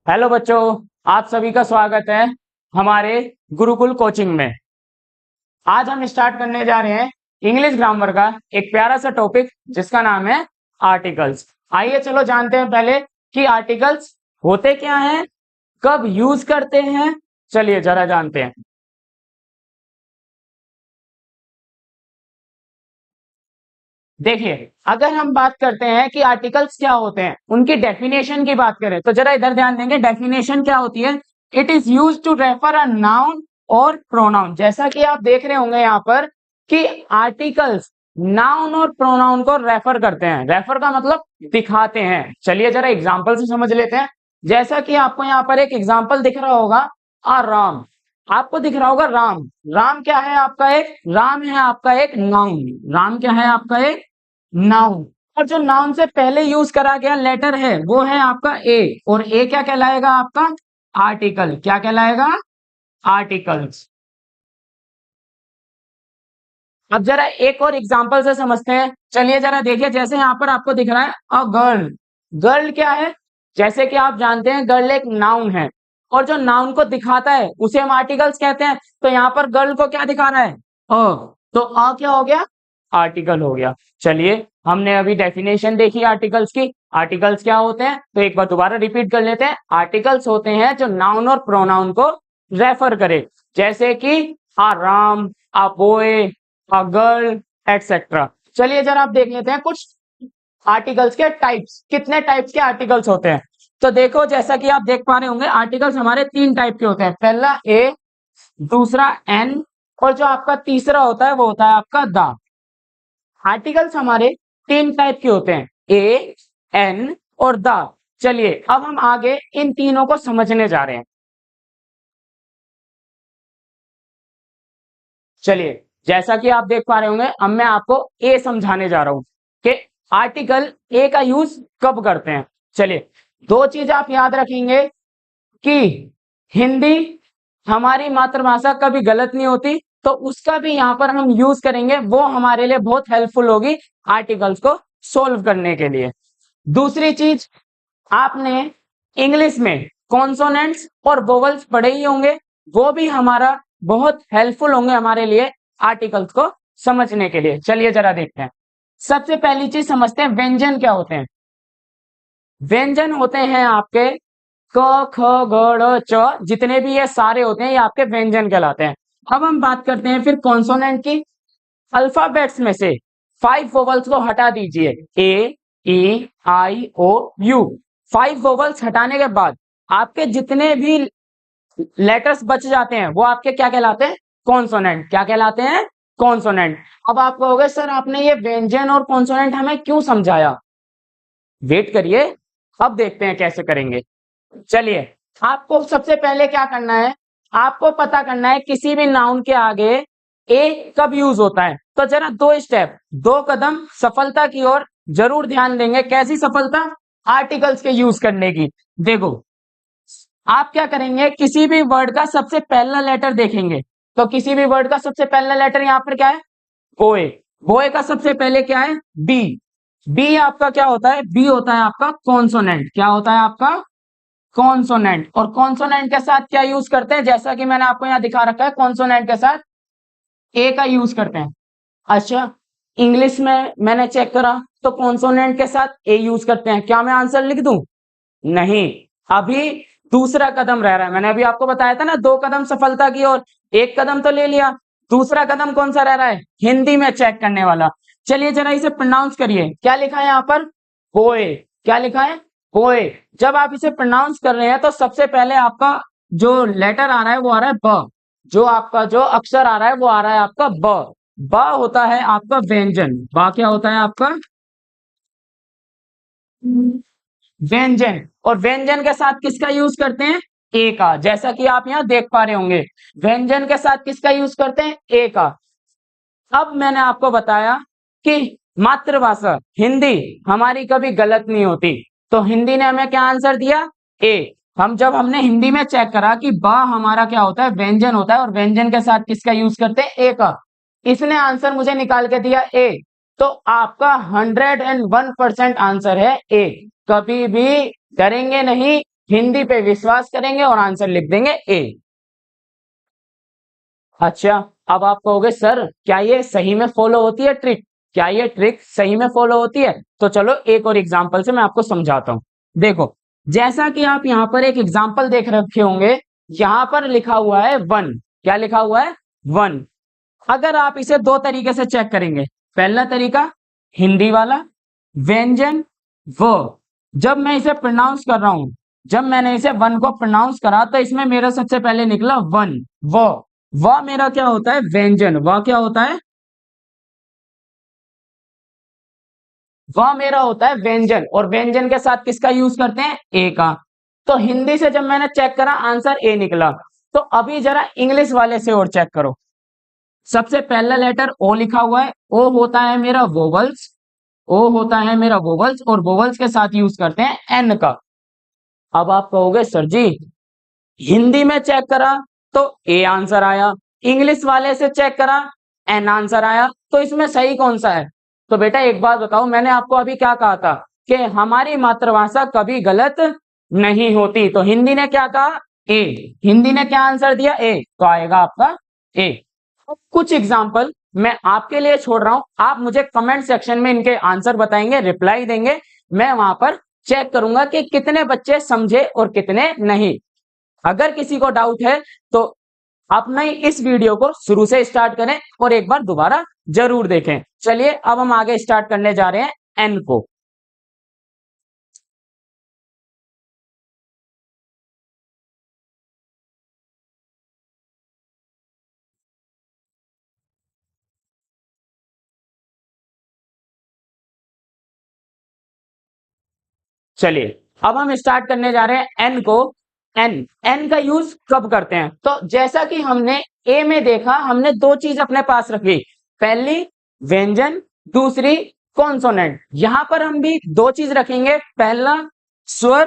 Hello बच्चों, आप सभी का स्वागत है हमारे गुरुकुल कोचिंग में। आज हम स्टार्ट करने जा रहे हैं इंग्लिश ग्रामर का एक प्यारा सा टॉपिक जिसका नाम है आर्टिकल्स। आइए चलो जानते हैं पहले कि आर्टिकल्स होते क्या हैं, कब यूज करते हैं। चलिए जरा जानते हैं। देखिए, अगर हम बात करते हैं कि आर्टिकल्स क्या होते हैं, उनकी डेफिनेशन की बात करें तो जरा इधर ध्यान देंगे। डेफिनेशन क्या होती है? It is use to refer a noun और प्रोनाउन। जैसा कि आप देख रहे होंगे यहाँ पर कि आर्टिकल्स नाउन और प्रोनाउन को रेफर करते हैं। रेफर का मतलब दिखाते हैं। चलिए जरा एग्जाम्पल से समझ लेते हैं। जैसा कि आपको यहाँ पर एक एग्जाम्पल दिख रहा होगा, राम। आपको दिख रहा होगा राम। राम क्या है आपका? एक राम है आपका एक नाउन। राम क्या है आपका? एक नाउन। और जो नाउन से पहले यूज करा गया लेटर है वो है आपका ए। और ए क्या कहलाएगा आपका? आर्टिकल। क्या कहलाएगा? आर्टिकल्स। अब जरा एक और एग्जांपल से समझते हैं। चलिए जरा देखिए, जैसे यहाँ पर आपको दिख रहा है अ गर्ल। गर्ल क्या है? जैसे कि आप जानते हैं गर्ल एक नाउन है, और जो नाउन को दिखाता है उसे हम आर्टिकल्स कहते हैं। तो यहाँ पर गर्ल को क्या दिखा रहा है? तो क्या हो गया? आर्टिकल हो गया। चलिए, हमने अभी डेफिनेशन देखी आर्टिकल्स की। आर्टिकल्स क्या होते हैं तो एक बार दोबारा रिपीट कर लेते हैं। आर्टिकल्स होते हैं जो नाउन और प्रोनाउन को रेफर करे, जैसे कि a Ram, a boy, a girl, etcetera. चलिए जरा आप देख लेते हैं कुछ आर्टिकल्स के टाइप्स। कितने टाइप्स के आर्टिकल्स होते हैं? तो देखो, जैसा कि आप देख पा रहे होंगे आर्टिकल्स हमारे तीन टाइप के होते हैं। पहला ए, दूसरा एन, और जो आपका तीसरा होता है वो होता है आपका द। आर्टिकल्स हमारे तीन टाइप के होते हैं, ए, एन और द। चलिए अब हम आगे इन तीनों को समझने जा रहे हैं। चलिए, जैसा कि आप देख पा रहे होंगे, अब मैं आपको ए समझाने जा रहा हूं कि आर्टिकल ए का यूज कब करते हैं। चलिए, दो चीज आप याद रखेंगे कि हिंदी हमारी मातृभाषा कभी गलत नहीं होती, तो उसका भी यहां पर हम यूज करेंगे, वो हमारे लिए बहुत हेल्पफुल होगी आर्टिकल्स को सोल्व करने के लिए। दूसरी चीज, आपने इंग्लिश में कॉन्सोनेंट्स और वोवल्स पढ़े ही होंगे, वो भी हमारा बहुत हेल्पफुल होंगे हमारे लिए आर्टिकल्स को समझने के लिए। चलिए जरा देखते हैं। सबसे पहली चीज समझते हैं, व्यंजन क्या होते हैं। व्यंजन होते हैं आपके क ख ग ड़ च, जितने भी ये सारे होते हैं ये आपके व्यंजन कहलाते हैं। अब हम बात करते हैं फिर कॉन्सोनेंट की। अल्फाबेट्स में से 5 वोवल्स को हटा दीजिए, ए, ई, आई, ओ, यू। 5 वोवल्स हटाने के बाद आपके जितने भी लेटर्स बच जाते हैं वो आपके क्या कहलाते हैं? कॉन्सोनेंट। क्या कहलाते हैं? कॉन्सोनेंट। अब आप कहोगे सर आपने ये व्यंजन और कॉन्सोनेंट हमें क्यों समझाया? वेट करिए, अब देखते हैं कैसे करेंगे। चलिए, आपको सबसे पहले क्या करना है, आपको पता करना है किसी भी नाउन के आगे ए कब यूज होता है। तो जरा दो स्टेप, दो कदम सफलता की ओर जरूर ध्यान देंगे। कैसी सफलता? आर्टिकल्स के यूज करने की। देखो, आप क्या करेंगे, किसी भी वर्ड का सबसे पहला लेटर देखेंगे। तो किसी भी वर्ड का सबसे पहला लेटर यहां पर क्या है? बोए। बोए का सबसे पहले क्या है? बी। बी आपका क्या होता है? बी होता है आपका कॉन्सोनेंट। क्या होता है आपका? कॉन्सोनेंट। और कॉन्सोनेंट के साथ क्या यूज करते हैं? जैसा कि मैंने आपको यहां दिखा रखा है, कॉन्सोनेंट के साथ ए का यूज करते हैं। अच्छा, इंग्लिश में मैंने चेक करा तो कॉन्सोनेंट के साथ ए यूज करते हैं। क्या मैं आंसर लिख दूं? नहीं, अभी दूसरा कदम रह रहा है। मैंने अभी आपको बताया था ना, दो कदम सफलता की ओर, एक कदम तो ले लिया, दूसरा कदम कौन सा रह रहा है? हिंदी में चेक करने वाला। चलिए जरा इसे प्रोनाउंस करिए। क्या लिखा है यहाँ पर? बोए। क्या लिखा है? बोए। जब आप इसे प्रोनाउंस कर रहे हैं तो सबसे पहले आपका जो लेटर आ रहा है वो आ रहा है ब। जो आपका जो अक्षर आ रहा है वो आ रहा है आपका ब। ब होता है आपका व्यंजन। ब क्या होता है आपका? व्यंजन। और व्यंजन के साथ किसका यूज करते हैं? ए का। जैसा कि आप यहां देख पा रहे होंगे, व्यंजन के साथ किसका यूज करते हैं? ए का। अब मैंने आपको बताया कि मातृभाषा हिंदी हमारी कभी गलत नहीं होती, तो हिंदी ने हमें क्या आंसर दिया? ए। जब हमने हिंदी में चेक करा कि बा हमारा क्या होता है? व्यंजन होता है, और व्यंजन के साथ किसका यूज करते हैं? ए का। इसने आंसर मुझे निकाल के दिया ए। तो आपका 101% आंसर है ए। कभी भी डरेंगे नहीं, हिंदी पे विश्वास करेंगे और आंसर लिख देंगे ए। अच्छा, अब आप कहोगे सर क्या ये सही में फॉलो होती है ट्रिक, क्या ये ट्रिक सही में फॉलो होती है? तो चलो एक और एग्जांपल से मैं आपको समझाता हूं। देखो, जैसा कि आप यहां पर एक एग्जांपल देख रखे होंगे, यहां पर लिखा हुआ है 1। क्या लिखा हुआ है? 1। अगर आप इसे दो तरीके से चेक करेंगे, पहला तरीका हिंदी वाला, व्यंजन व, जब मैं इसे प्रोनाउंस कर रहा हूं, जब मैंने इसे 1 को प्रोनाउंस करा तो इसमें मेरा सबसे पहले निकला 1 व मेरा क्या होता है? व्यंजन। व क्या होता है? वह मेरा होता है व्यंजन, और व्यंजन के साथ किसका यूज करते हैं? ए का। तो हिंदी से जब मैंने चेक करा आंसर ए निकला। तो अभी जरा इंग्लिश वाले से और चेक करो। सबसे पहला लेटर ओ लिखा हुआ है, ओ होता है मेरा वोवल्स, ओ होता है मेरा वोवल्स, और वोवल्स के साथ यूज करते हैं एन का। अब आप कहोगे सर जी हिंदी में चेक करा तो ए आंसर आया, इंग्लिश वाले से चेक करा एन आंसर आया, तो इसमें सही कौन सा है? तो बेटा एक बात बताओ, मैंने आपको अभी क्या कहा था कि हमारी मातृभाषा कभी गलत नहीं होती। तो हिंदी ने क्या कहा? ए। हिंदी ने क्या आंसर दिया? ए। तो आएगा आपका ए। अब कुछ एग्जाम्पल मैं आपके लिए छोड़ रहा हूं, आप मुझे कमेंट सेक्शन में इनके आंसर बताएंगे, रिप्लाई देंगे, मैं वहां पर चेक करूंगा कि कितने बच्चे समझे और कितने नहीं। अगर किसी को डाउट है तो अपने इस वीडियो को शुरू से स्टार्ट करें और एक बार दोबारा जरूर देखें। चलिए अब हम आगे स्टार्ट करने जा रहे हैं एन को। चलिए अब हम स्टार्ट करने जा रहे हैं एन को। एन एन का यूज कब करते हैं? तो जैसा कि हमने ए में देखा, हमने दो चीज अपने पास रखी, पहली व्यंजन, दूसरी कॉन्सोनेंट। यहां पर हम भी दो चीज रखेंगे, पहला स्वर,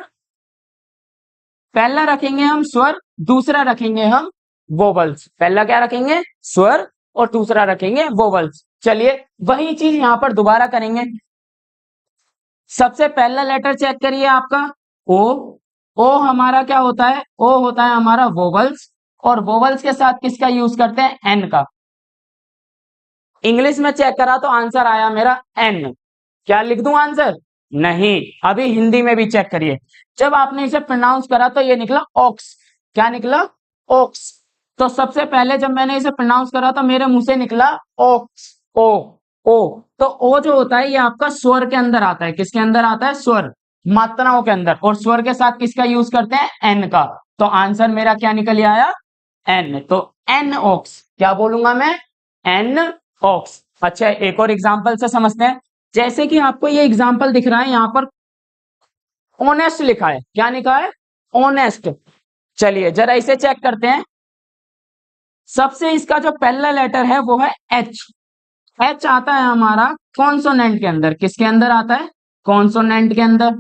पहला रखेंगे हम स्वर, दूसरा रखेंगे हम वोवल्स। पहला क्या रखेंगे? स्वर, और दूसरा रखेंगे वोवल्स। चलिए वही चीज यहां पर दोबारा करेंगे। सबसे पहला लेटर चेक करिए आपका ओ। ओ हमारा क्या होता है? ओ होता है हमारा वोवल्स, और वोवल्स के साथ किसका यूज करते हैं? एन का। इंग्लिश में चेक करा तो आंसर आया मेरा एन। क्या लिख दूं आंसर? नहीं, अभी हिंदी में भी चेक करिए। जब आपने इसे प्रोनाउंस करा तो ये निकला ऑक्स। क्या निकला? ऑक्स। तो सबसे पहले जब मैंने इसे प्रोनाउंस करा तो मेरे मुंह से निकला ऑक्स। ओ। ओ। तो ओ जो होता है ये आपका स्वर के अंदर आता है। किसके अंदर आता है? स्वर, मात्राओं के अंदर। और स्वर के साथ किसका यूज करते हैं? एन का। तो आंसर मेरा क्या निकल आया? एन। तो एन ऑक्स। क्या बोलूंगा मैं? An ox. अच्छा एक और एग्जांपल से समझते हैं। जैसे कि आपको ये एग्जांपल दिख रहा है, यहां पर ऑनेस्ट लिखा है। क्या लिखा है? ऑनेस्ट। चलिए जरा इसे चेक करते हैं। सबसे इसका जो पहला लेटर है वो है एच। एच आता है हमारा कॉन्सोनेंट के अंदर। किसके अंदर आता है? कॉन्सोनेंट के अंदर।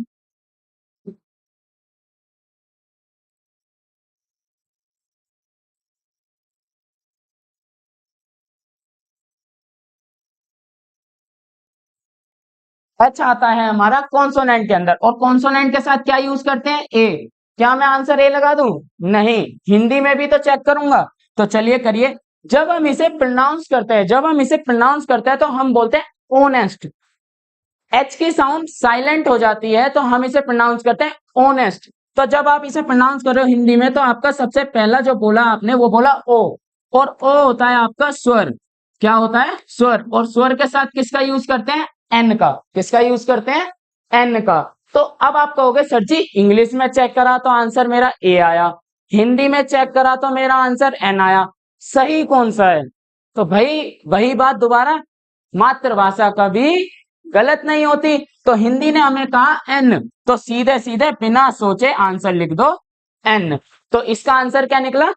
एच आता है हमारा कॉन्सोनेंट के अंदर, और कॉन्सोनेंट के साथ क्या यूज करते हैं? ए। क्या मैं आंसर ए लगा दूं? नहीं, हिंदी में भी तो चेक करूंगा। तो चलिए करिए। जब हम इसे प्रोनाउंस करते हैं, जब हम इसे प्रोनाउंस करते हैं तो हम बोलते हैं ऑनेस्ट। एच की साउंड साइलेंट हो जाती है तो हम इसे प्रोनाउंस करते हैं ऑनेस्ट। तो जब आप इसे प्रोनाउंस कर रहे हो हिंदी में तो आपका सबसे पहला जो बोला आपने वो बोला ओ, और ओ होता है आपका स्वर। क्या होता है? स्वर। और स्वर के साथ किसका यूज करते हैं? एन का। किसका यूज करते हैं? एन का। तो अब आप कहोगे सर जी इंग्लिश में चेक करा तो आंसर मेरा ए आया, हिंदी में चेक करा तो मेरा आंसर एन आया, सही कौन सा है? तो भाई वही बात दोबारा, मातृभाषा कभी गलत नहीं होती। तो हिंदी ने हमें कहा एन, तो सीधे सीधे बिना सोचे आंसर लिख दो एन। तो इसका आंसर क्या निकला?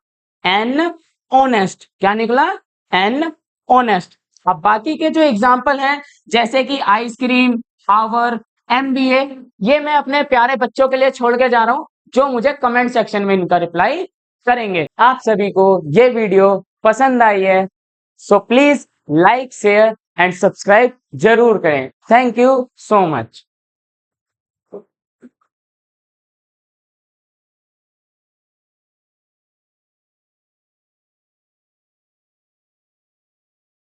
An honest. क्या निकला? An honest. अब बाकी के जो एग्जाम्पल हैं जैसे कि आइसक्रीम, हावर, एमबीए, ये मैं अपने प्यारे बच्चों के लिए छोड़ के जा रहा हूं जो मुझे कमेंट सेक्शन में इनका रिप्लाई करेंगे। आप सभी को ये वीडियो पसंद आई है so please like, share and subscribe जरूर करें। Thank you so much.